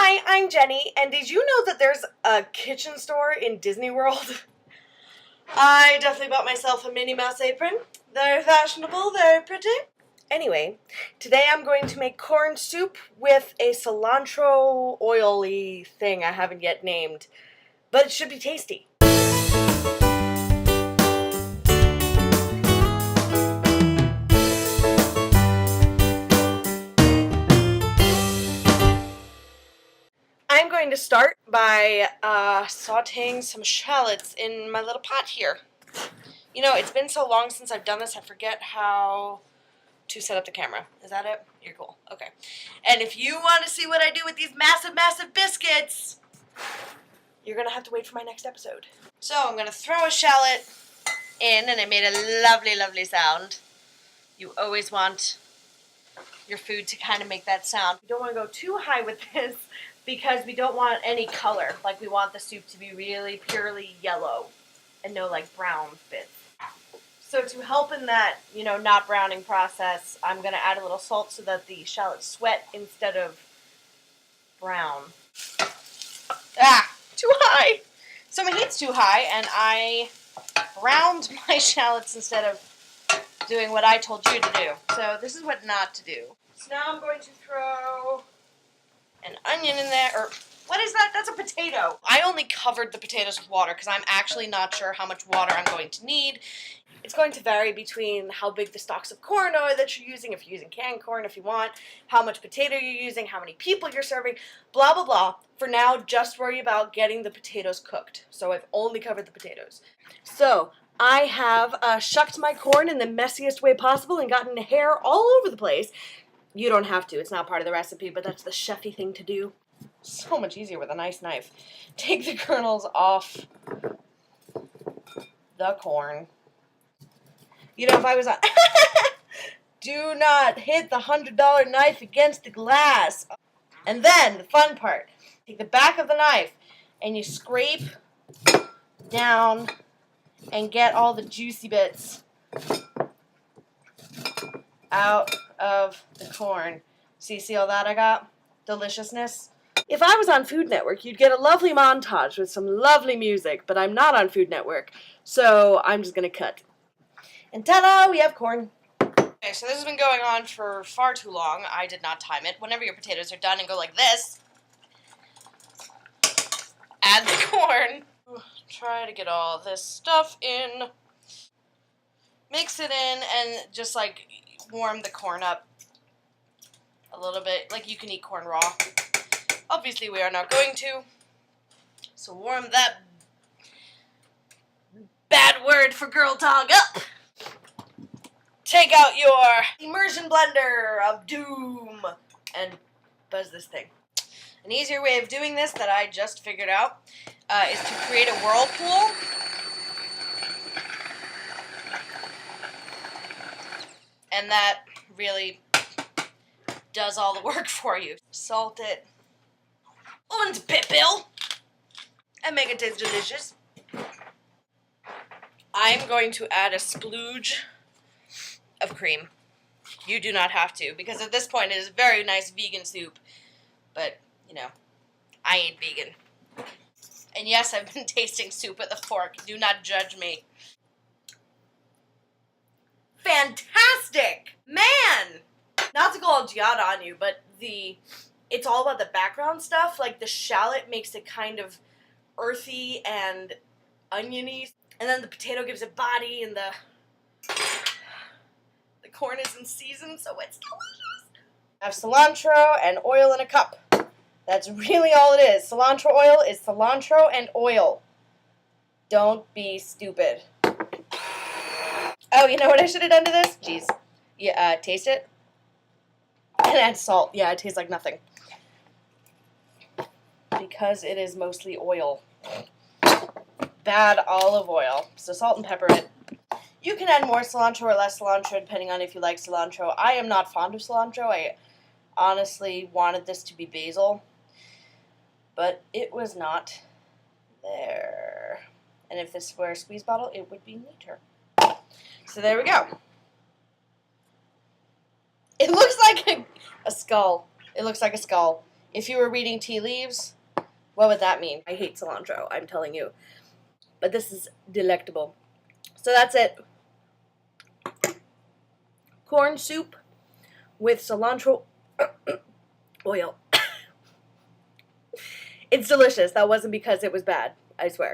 Hi, I'm Jenny, and did you know that there's a kitchen store in Disney World? I definitely bought myself a Minnie Mouse apron. Very fashionable, very pretty. Anyway, today I'm going to make corn soup with a cilantro oily thing I haven't yet named, but it should be tasty. I'm going to start by sauteing some shallots in my little pot here. You know, it's been so long since I've done this, I forget how to set up the camera. Is that it? You're cool. Okay. And if you want to see what I do with these massive, massive biscuits, you're going to have to wait for my next episode. So I'm going to throw a shallot in, and it made a lovely, lovely sound. You always want your food to kind of make that sound. We don't want to go too high with this because we don't want any color. Like, we want the soup to be really purely yellow and no like brown bits. So to help in that, not browning process, I'm going to add a little salt so that the shallots sweat instead of brown. Too high! So my heat's too high, and I browned my shallots instead of doing what I told you to do. So this is what not to do. So now I'm going to throw an onion in there, or what is that? That's a potato. I only covered the potatoes with water because I'm actually not sure how much water I'm going to need. It's going to vary between how big the stalks of corn are that you're using, if you're using canned corn, if you want, how much potato you're using, how many people you're serving, blah, blah, blah. For now, just worry about getting the potatoes cooked. So I've only covered the potatoes. So I have shucked my corn in the messiest way possible and gotten hair all over the place. You don't have to. It's not part of the recipe, but that's the chefy thing to do. So much easier with a nice knife. Take the kernels off the corn. You know, if I was on... Do not hit the $100 knife against the glass. And then, the fun part. Take the back of the knife and you scrape down and get all the juicy bits out of the corn. See all that I got? Deliciousness. If I was on Food Network, you'd get a lovely montage with some lovely music, but I'm not on Food Network, so I'm just going to cut. And ta-da, we have corn. Okay, so this has been going on for far too long. I did not time it. Whenever your potatoes are done and go like this, add the corn. Try to get all this stuff in. Mix it in and just like warm the corn up a little bit. Like, you can eat corn raw. Obviously we are not going to. So warm that bad word for girl talk up. Take out your immersion blender of doom and buzz this thing. An easier way of doing this that I just figured out is to create a whirlpool. And that really does all the work for you. Salt it und pippel and make it taste delicious. I'm going to add a splooge of cream. You do not have to, because at this point it is very nice vegan soup, but I ain't vegan. And yes, I've been tasting soup with a fork. Do not judge me. Fantastic! Man! Not to go all Giada on you, but it's all about the background stuff. Like, the shallot makes it kind of earthy and oniony, and then the potato gives it body, and the corn is in season, so it's delicious. I have cilantro and oil in a cup. That's really all it is. Cilantro oil is cilantro and oil. Don't be stupid. Oh, you know what I should have done to this? Jeez. Yeah, taste it. And add salt. Yeah, it tastes like nothing. Because it is mostly oil. Bad olive oil. So salt and pepper it. You can add more cilantro or less cilantro depending on if you like cilantro. I am not fond of cilantro. I honestly wanted this to be basil, but it was not there. And if this were a squeeze bottle, it would be neater. So there we go. It looks like a skull. It looks like a skull. if you were reading tea leaves, what would that mean? I hate cilantro, I'm telling you. But this is delectable. So that's it. Corn soup with cilantro oil. It's delicious. That wasn't because it was bad, I swear.